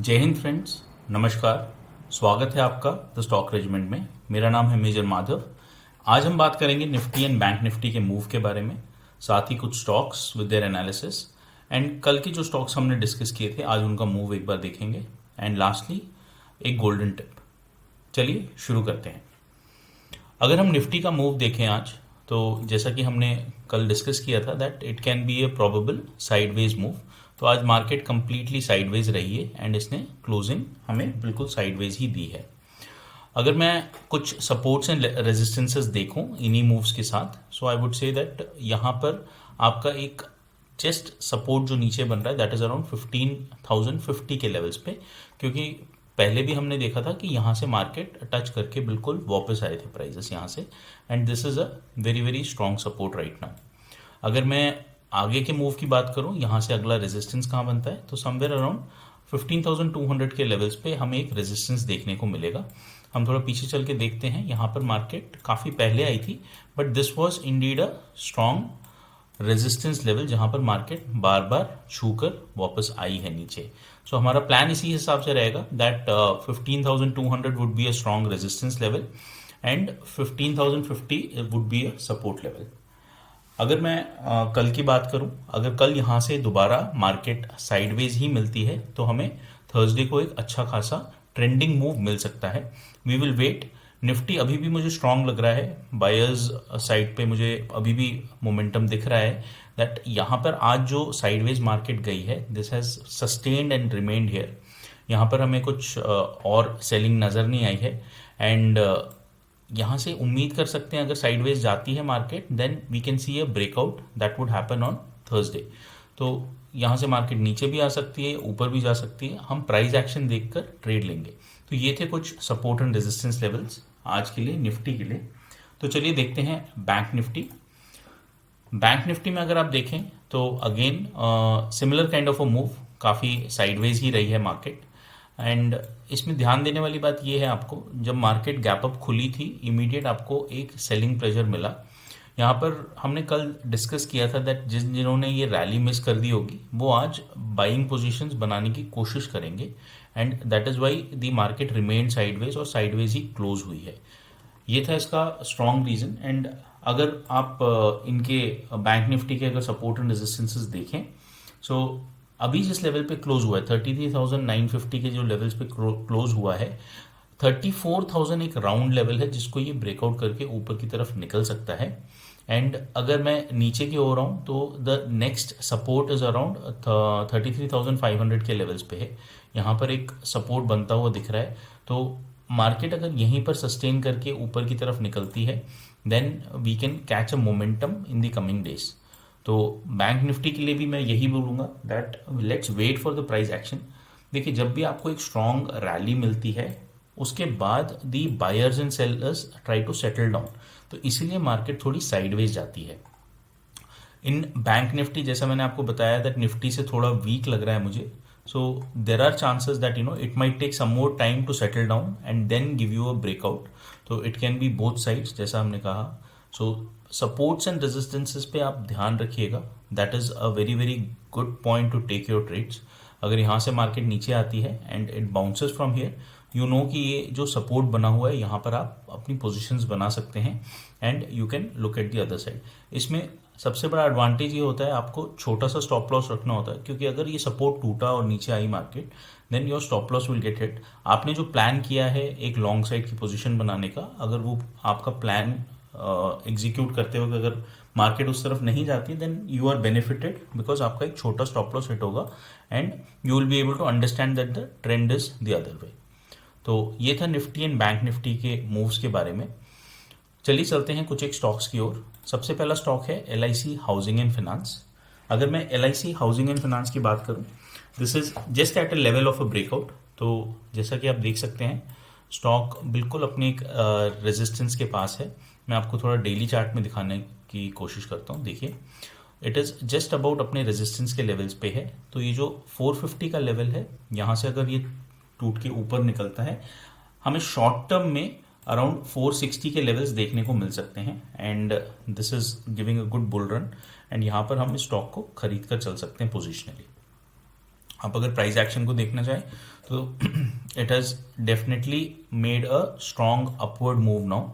जय हिंद फ्रेंड्स, नमस्कार। स्वागत है आपका द स्टॉक रेजिमेंट में। मेरा नाम है मेजर माधव। आज हम बात करेंगे निफ्टी एंड बैंक निफ्टी के मूव के बारे में, साथ ही कुछ stocks with their analysis. And कल के जो स्टॉक्स हमने डिस्कस किए थे आज उनका मूव एक बार देखेंगे। एंड लास्टली एक गोल्डन टिप। चलिए शुरू करते हैं। अगर हम निफ्टी का मूव देखें आज, तो जैसा कि हमने कल डिस्कस किया था that it can B A probable sideways move. तो आज मार्केट कंप्लीटली साइडवेज रही है एंड इसने क्लोजिंग हमें बिल्कुल साइडवेज ही दी है। अगर मैं कुछ सपोर्ट्स एंड रेजिस्टेंसेस देखूं इन्हीं मूव्स के साथ, सो आई वुड से दैट यहाँ पर आपका एक जस्ट सपोर्ट जो नीचे बन रहा है दैट इज अराउंड 15,050 के लेवल्स पे, क्योंकि पहले भी हमने देखा था कि यहाँ से मार्केट टच करके बिल्कुल वापस आए थे प्राइजेस यहाँ से। And this is a very very strong support right now. अगर मैं आगे के मूव की बात करूं, यहाँ से अगला रेजिस्टेंस कहाँ बनता है, तो समवेयर अराउंड 15,200 के लेवल्स पे हमें एक रेजिस्टेंस देखने को मिलेगा। हम थोड़ा पीछे चल के देखते हैं। यहाँ पर मार्केट काफ़ी पहले आई थी but this was indeed a strong resistance level जहाँ पर मार्केट बार बार छूकर वापस आई है नीचे। सो हमारा प्लान इसी हिसाब से रहेगा that 15,200 would be a strong resistance level and 15,050 would be a support level. अगर मैं कल की बात करूं, अगर कल यहाँ से दोबारा मार्केट साइडवेज ही मिलती है तो हमें थर्सडे को एक अच्छा खासा ट्रेंडिंग मूव मिल सकता है। We will wait. निफ्टी अभी भी मुझे स्ट्रांग लग रहा है, बायर्स साइड पे मुझे अभी भी मोमेंटम दिख रहा है दैट यहाँ पर आज जो साइडवेज मार्केट गई है this has sustained and remained here. यहाँ पर हमें कुछ और सेलिंग नज़र नहीं आई है एंड यहाँ से उम्मीद कर सकते हैं अगर साइडवेज जाती है market then we can see a breakout that would happen on Thursday. तो यहाँ से मार्केट नीचे भी आ सकती है, ऊपर भी जा सकती है। हम प्राइस एक्शन देखकर ट्रेड लेंगे। तो ये थे कुछ सपोर्ट एंड रेजिस्टेंस लेवल्स आज के लिए निफ्टी के लिए। तो चलिए देखते हैं बैंक निफ्टी। बैंक निफ्टी में अगर आप देखें तो again similar kind of a move, काफ़ी साइडवेज ही रही है मार्केट। एंड इसमें ध्यान देने वाली बात यह है, आपको जब मार्केट गैप अप खुली थी इमीडिएट आपको एक सेलिंग प्रेशर मिला। यहाँ पर हमने कल डिस्कस किया था दैट जिन्होंने ये रैली मिस कर दी होगी वो आज बाइंग पोजीशंस बनाने की कोशिश करेंगे and that is why the market remain sideways और साइडवेज ही क्लोज हुई है। ये था इसका स्ट्रॉन्ग रीजन। एंड अगर आप इनके बैंक निफ्टी के अगर सपोर्ट एंड रेजिस्टेंसेस देखें, सो अभी जिस लेवल पे क्लोज हुआ है 33,950 के जो लेवल्स पे क्लोज हुआ है, 34,000 एक राउंड लेवल है जिसको ये ब्रेकआउट करके ऊपर की तरफ निकल सकता है। एंड अगर मैं नीचे की ओर आऊँ तो the next support is around 33,500 के लेवल्स पे है। यहाँ पर एक सपोर्ट बनता हुआ दिख रहा है। तो मार्केट अगर यहीं पर सस्टेन करके ऊपर की तरफ निकलती है then we can catch a momentum in the coming days. तो बैंक निफ्टी के लिए भी मैं यही बोलूँगा that let's wait for the price action. देखिए, जब भी आपको एक स्ट्रॉन्ग रैली मिलती है उसके बाद the buyers and sellers try to settle down, तो इसीलिए मार्केट थोड़ी साइडवेज जाती है। इन बैंक निफ्टी जैसा मैंने आपको बताया दैट निफ्टी से थोड़ा वीक लग रहा है मुझे। So there are chances that it might take some more time to settle down and then give you a breakout. तो it can be both sides जैसा हमने कहा। सो सपोर्ट्स एंड रेजिस्टेंसेस पे आप ध्यान रखिएगा। That is a very very good point to take your trades. अगर यहाँ से मार्केट नीचे आती है and it bounces from here, you know कि ये जो सपोर्ट बना हुआ है यहाँ पर आप अपनी पोजीशंस बना सकते हैं and you can look at the other side. इसमें सबसे बड़ा एडवांटेज ये होता है आपको छोटा सा स्टॉप लॉस रखना होता है, क्योंकि अगर ये सपोर्ट टूटा और नीचे आई market then your stop loss will get hit. आपने जो प्लान किया है एक लॉन्ग साइड की पोजीशन बनाने का, अगर वो आपका प्लान एग्जीक्यूट करते वक्त अगर मार्केट उस तरफ नहीं जाती then you are benefited because आपका एक छोटा स्टॉप लॉस हिट होगा and you will be able to understand that the trend is the other way. तो ये था निफ्टी एंड बैंक निफ्टी के मूव्स के बारे में। चलिए चलते हैं कुछ एक स्टॉक्स की ओर। सबसे पहला स्टॉक है LIC हाउसिंग एंड फाइनेंस। अगर मैं LIC हाउसिंग एंड फाइनेंस की बात करूं, this is just at a level of a breakout. तो जैसा कि आप देख सकते हैं स्टॉक बिल्कुल अपने एक रेजिस्टेंस के पास है। मैं आपको थोड़ा डेली चार्ट में दिखाने की कोशिश करता हूँ। देखिए, इट इज़ जस्ट अबाउट अपने रेजिस्टेंस के लेवल्स पे है। तो ये जो 450 का लेवल है यहाँ से अगर ये टूट के ऊपर निकलता है, हमें शॉर्ट टर्म में अराउंड 460 के लेवल्स देखने को मिल सकते हैं and this is giving a good bull run. And यहाँ पर हम इस स्टॉक को खरीद कर चल सकते हैं पोजिशनली। आप अगर प्राइस एक्शन को देखना चाहें तो it has definitely made a strong upward move now.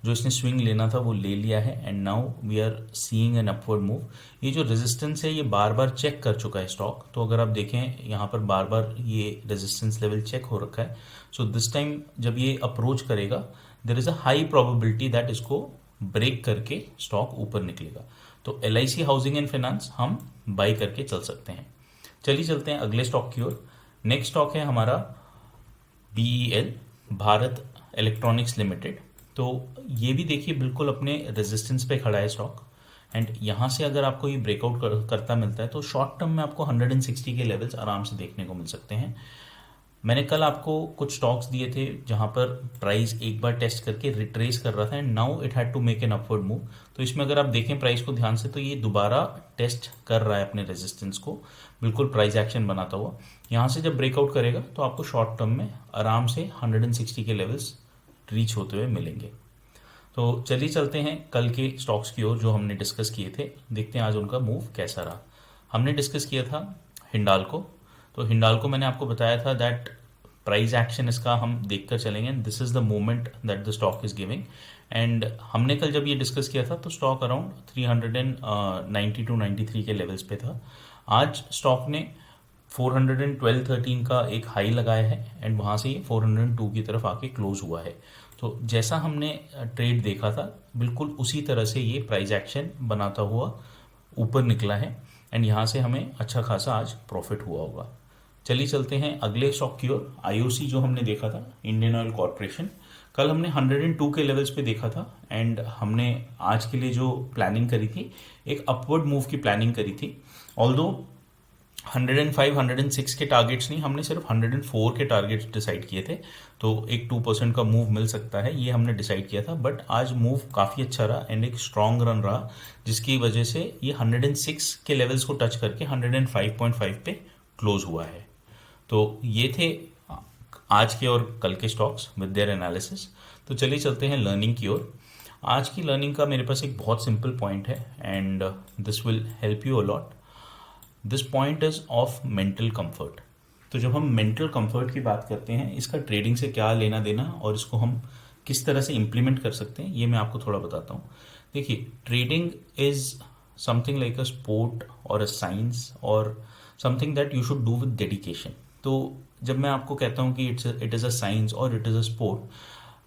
जो इसने स्विंग लेना था वो ले लिया है and now we are seeing an upward move. ये जो रेजिस्टेंस है ये बार बार चेक कर चुका है स्टॉक, तो अगर आप देखें यहाँ पर बार बार ये रेजिस्टेंस लेवल चेक हो रखा है। सो दिस टाइम जब ये अप्रोच करेगा there is a high probability that इसको ब्रेक करके स्टॉक ऊपर निकलेगा। तो LIC हाउसिंग एंड फाइनेंस हम बाई करके चल सकते हैं। चलिए चलते हैं अगले स्टॉक की ओर। नेक्स्ट स्टॉक है हमारा BEL, भारत इलेक्ट्रॉनिक्स लिमिटेड। तो ये भी देखिए बिल्कुल अपने रेजिस्टेंस पे खड़ा है स्टॉक, एंड यहाँ से अगर आपको ये ब्रेकआउट करता मिलता है तो शॉर्ट टर्म में आपको 160 के लेवल्स आराम से देखने को मिल सकते हैं। मैंने कल आपको कुछ स्टॉक्स दिए थे जहाँ पर प्राइस एक बार टेस्ट करके रिट्रेस कर रहा था and now it had to make an upward move. तो इसमें अगर आप देखें प्राइस को ध्यान से तो ये दोबारा टेस्ट कर रहा है अपने रेजिस्टेंस को, बिल्कुल प्राइस एक्शन बनाता हुआ। यहाँ से जब ब्रेकआउट करेगा तो आपको शॉर्ट टर्म में आराम से 160 के लेवल्स रीच होते हुए मिलेंगे। तो चलिए चलते हैं कल के स्टॉक्स की ओर जो हमने डिस्कस किए थे, देखते हैं आज उनका मूव कैसा रहा। हमने डिस्कस किया था हिंडाल्को। तो हिंडाल्को मैंने आपको बताया था दैट प्राइस एक्शन इसका हम देखकर चलेंगे, this is the moment that the stock is giving. And हमने कल जब ये डिस्कस किया था तो स्टॉक अराउंड 390 to 93 के लेवल्स पे था। आज स्टॉक ने 412.13 का एक हाई लगाया है एंड वहाँ से ये 402 की तरफ आके क्लोज हुआ है। तो जैसा हमने ट्रेड देखा था बिल्कुल उसी तरह से ये प्राइस एक्शन बनाता हुआ ऊपर निकला है एंड यहाँ से हमें अच्छा खासा आज प्रॉफिट हुआ होगा। चलिए चलते हैं अगले स्टॉक की ओर। IOC जो हमने देखा था, इंडियन ऑयल कॉरपोरेशन, कल हमने 102 के लेवल्स पे देखा था एंड हमने आज के लिए जो प्लानिंग करी थी एक अपवर्ड मूव की प्लानिंग करी थी। ऑल्दो 105 106 के टारगेट्स नहीं, हमने सिर्फ 104 के टारगेट्स डिसाइड किए थे। तो एक 2% का मूव मिल सकता है ये हमने डिसाइड किया था, बट आज मूव काफ़ी अच्छा रहा एंड एक स्ट्रॉन्ग रन रहा जिसकी वजह से ये 106 के लेवल्स को टच करके 105.5 पे क्लोज हुआ है। तो ये थे आज के और कल के स्टॉक्स विद देयर एनालिसिस। तो चलिए चलते हैं लर्निंग की ओर। आज की लर्निंग का मेरे पास एक बहुत सिंपल पॉइंट है and this will help you a lot. This point is of mental comfort. तो जब हम मेंटल कंफर्ट की बात करते हैं इसका ट्रेडिंग से क्या लेना देना और इसको हम किस तरह से इम्प्लीमेंट कर सकते हैं ये मैं आपको थोड़ा बताता हूँ। देखिए, trading is something like a sport और अ साइंस और something that you should do with dedication. तो जब मैं आपको कहता हूँ कि इट इज़ अ साइंस और it is a sport,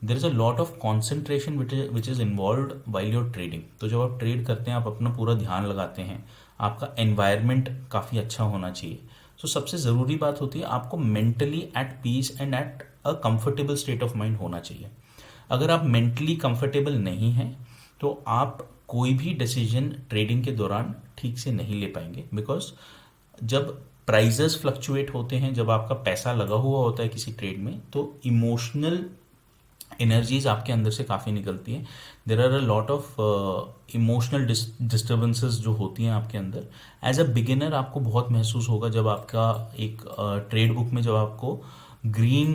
there is a lot of concentration which is involve while your trading. तो जब आप ट्रेड करते हैं आप अपना पूरा ध्यान लगाते हैं, आपका एनवायरनमेंट काफ़ी अच्छा होना चाहिए। सो सबसे ज़रूरी बात होती है आपको mentally at peace and at a comfortable state of mind होना चाहिए। अगर आप मेंटली कंफर्टेबल नहीं हैं तो आप कोई भी डिसीजन ट्रेडिंग के दौरान ठीक से नहीं ले पाएंगे, बिकॉज जब प्राइजेस फ्लक्चुएट होते हैं, जब आपका पैसा लगा हुआ होता है किसी ट्रेड में, तो इमोशनल एनर्जीज आपके अंदर से काफ़ी निकलती हैं। There are a lot of emotional disturbances जो होती हैं आपके अंदर। एज अ बिगिनर आपको बहुत महसूस होगा जब आपका एक ट्रेड बुक में जब आपको ग्रीन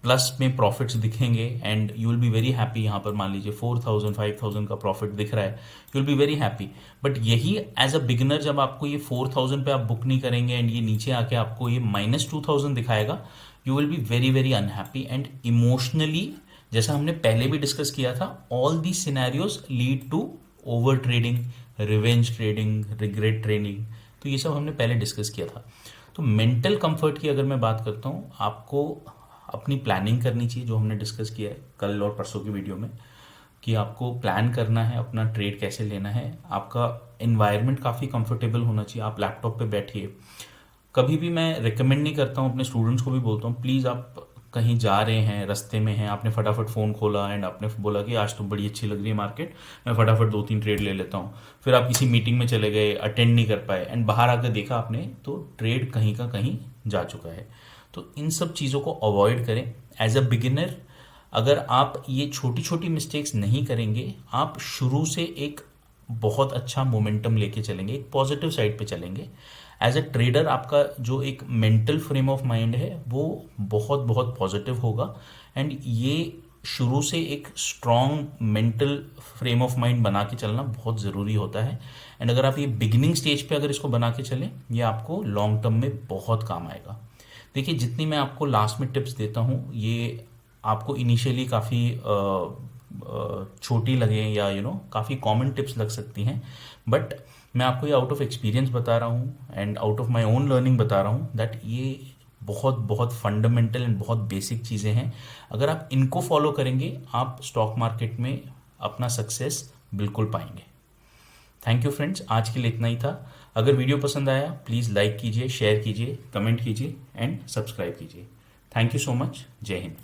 प्लस में प्रॉफिट्स दिखेंगे and you will be very happy. यहाँ पर मान लीजिए 4000 5000 का प्रॉफिट दिख रहा है, you will be very happy. But यही एज अ बिगिनर जब आपको ये 4000 पे आप बुक नहीं करेंगे एंड ये नीचे आके आपको ये -2000 दिखाएगा, you will be very very unhappy and emotionally, जैसा हमने पहले भी डिस्कस किया था, all the scenarios lead to over trading, revenge trading, regret trading. तो ये सब हमने पहले डिस्कस किया था। तो मेंटल कंफर्ट की अगर मैं बात करता हूँ, आपको अपनी प्लानिंग करनी चाहिए, जो हमने डिस्कस किया है कल और परसों की वीडियो में, कि आपको प्लान करना है अपना ट्रेड कैसे लेना है। आपका एनवायरनमेंट काफ़ी कंफर्टेबल होना चाहिए। आप लैपटॉप पे बैठिए। कभी भी मैं रिकमेंड नहीं करता हूँ, अपने स्टूडेंट्स को भी बोलता हूँ, प्लीज़ आप कहीं जा रहे हैं, रास्ते में हैं, आपने फटाफट फ़ोन खोला एंड आपने बोला कि आज तो बड़ी अच्छी लग रही है मार्केट, मैं फटाफट 2-3 ट्रेड ले लेता हूँ। फिर आप किसी मीटिंग में चले गए, अटेंड नहीं कर पाए एंड बाहर आकर देखा आपने तो ट्रेड कहीं का कहीं जा चुका है। तो इन सब चीज़ों को अवॉइड करें। एज अ बिगिनर अगर आप ये छोटी छोटी मिस्टेक्स नहीं करेंगे, आप शुरू से एक बहुत अच्छा मोमेंटम लेके चलेंगे, एक पॉजिटिव साइड पे चलेंगे। एज अ ट्रेडर आपका जो एक मेंटल फ्रेम ऑफ माइंड है वो बहुत बहुत पॉजिटिव होगा एंड ये शुरू से एक strong mental frame of mind बना के चलना बहुत ज़रूरी होता है। एंड अगर आप ये बिगिनिंग स्टेज पे अगर इसको बना के चलें, ये आपको लॉन्ग टर्म में बहुत काम आएगा। देखिए, जितनी मैं आपको लास्ट में टिप्स देता हूँ, ये आपको इनिशियली काफ़ी छोटी लगे या काफ़ी कॉमन टिप्स लग सकती हैं, बट मैं आपको ये आउट ऑफ एक्सपीरियंस बता रहा हूँ and out of my own learning बता रहा हूँ दैट ये बहुत बहुत फंडामेंटल एंड बहुत बेसिक चीज़ें हैं। अगर आप इनको फॉलो करेंगे, आप स्टॉक मार्केट में अपना सक्सेस बिल्कुल पाएंगे। थैंक यू फ्रेंड्स, आज के लिए इतना ही था। अगर वीडियो पसंद आया प्लीज़ लाइक कीजिए, शेयर कीजिए, कमेंट कीजिए एंड सब्सक्राइब कीजिए। Thank you so much. जय हिंद।